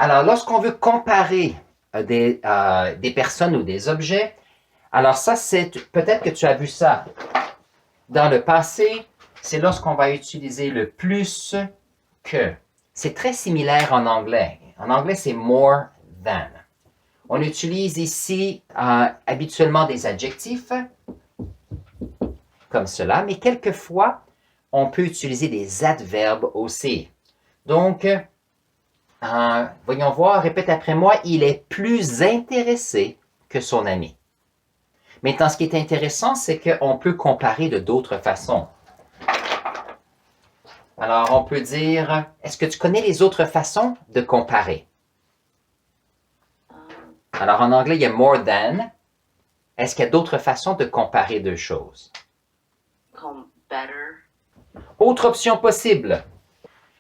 Alors, lorsqu'on veut comparer des personnes ou des objets, alors ça, c'est peut-être que tu as vu ça dans le passé, c'est lorsqu'on va utiliser le plus que. C'est très similaire en anglais. En anglais, c'est more than. On utilise ici habituellement des adjectifs comme cela, mais quelquefois, on peut utiliser des adverbes aussi. Donc, voyons voir, répète après moi, il est plus intéressé que son ami. Maintenant, ce qui est intéressant, c'est qu'on peut comparer de d'autres façons. Alors, on peut dire, est-ce que tu connais les autres façons de comparer? Alors, en anglais, il y a more than. Est-ce qu'il y a d'autres façons de comparer deux choses? Better. Autre option possible.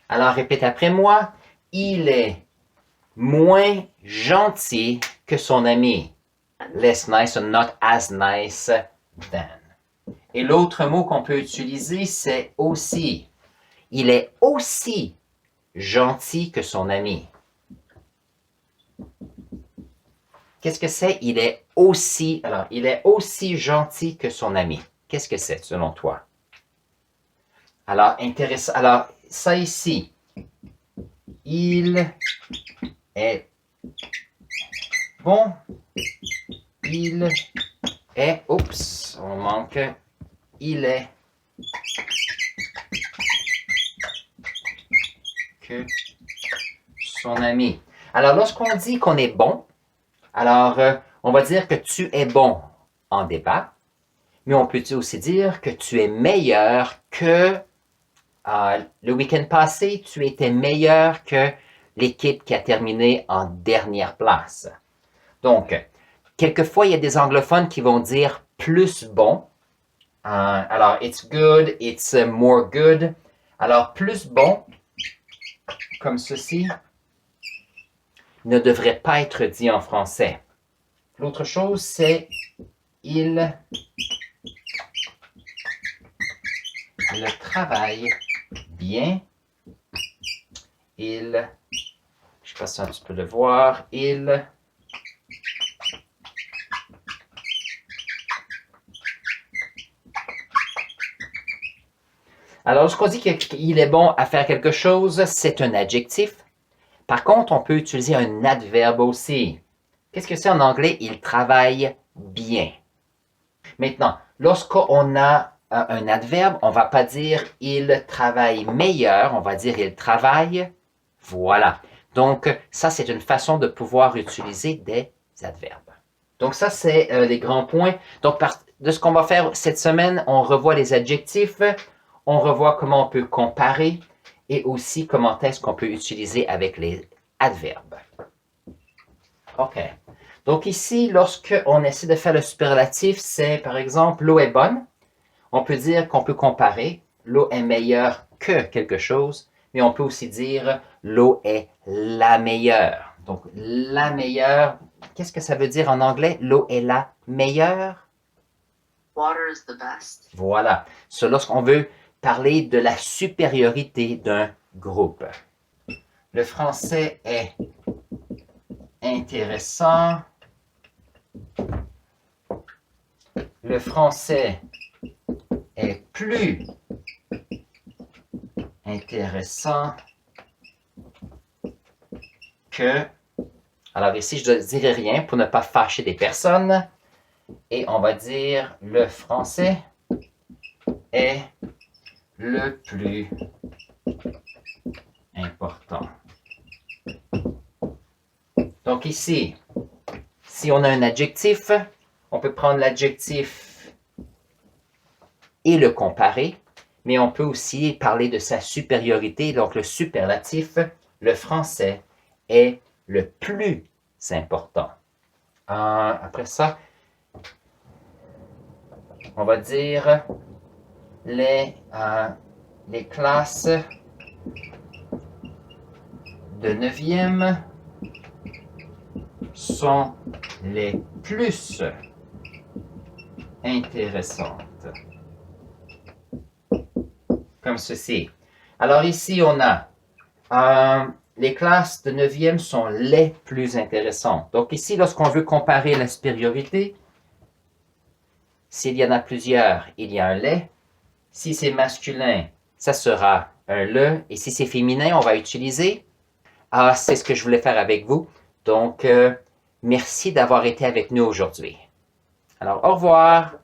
Alors, répète après moi, il est moins gentil que son ami. Less nice or not as nice than. Et l'autre mot qu'on peut utiliser, c'est aussi. Il est aussi gentil que son ami. Qu'est-ce que c'est? Il est aussi gentil que son ami. Qu'est-ce que c'est selon toi? Alors, intéressant. Alors, ça ici, il est bon. Il est, oups, on manque. Il est que son ami. Alors, lorsqu'on dit qu'on est bon, alors on va dire que tu es bon en débat, mais on peut aussi dire que tu es meilleur que le week-end passé, tu étais meilleur que l'équipe qui a terminé en dernière place. Donc, quelquefois, il y a des anglophones qui vont dire plus bon. Alors, it's good, it's more good. Alors, plus bon, comme ceci, ne devrait pas être dit en français. L'autre chose, c'est il travaille bien. Je sais pas si tu peux le voir, Alors, lorsqu'on dit qu'il est bon à faire quelque chose, c'est un adjectif. Par contre, on peut utiliser un adverbe aussi. Qu'est-ce que c'est en anglais? Il travaille bien. Maintenant, lorsqu'on a un adverbe, on ne va pas dire il travaille meilleur, on va dire il travaille. Voilà. Donc, ça, c'est une façon de pouvoir utiliser des adverbes. Donc, ça, c'est les grands points. Donc, de ce qu'on va faire cette semaine, on revoit les adjectifs, on revoit comment on peut comparer et aussi comment est-ce qu'on peut utiliser avec les adverbes. OK. Donc ici, lorsqu'on essaie de faire le superlatif, c'est par exemple l'eau est bonne. On peut dire qu'on peut comparer. L'eau est meilleure que quelque chose, mais on peut aussi dire l'eau est la meilleure. Donc la meilleure, qu'est-ce que ça veut dire en anglais? L'eau est la meilleure? Water is the best. Voilà. C'est lorsqu'on veut parler de la supériorité d'un groupe. Le français est intéressant. Le français est plus intéressant que... Alors ici, je ne dirai rien pour ne pas fâcher des personnes. Et on va dire le français est le plus important. Donc ici, si on a un adjectif, on peut prendre l'adjectif et le comparer, mais on peut aussi parler de sa supériorité. Donc le superlatif, le français est le plus important. Après ça, on va dire les classes de 9e sont les plus intéressantes. Comme ceci. Alors ici, on a les classes de 9e sont les plus intéressantes. Donc ici, lorsqu'on veut comparer la supériorité, s'il y en a plusieurs, il y a un les. Si c'est masculin, ça sera un le. Et si c'est féminin, on va utiliser. Ah, c'est ce que je voulais faire avec vous. Donc, merci d'avoir été avec nous aujourd'hui. Alors, au revoir.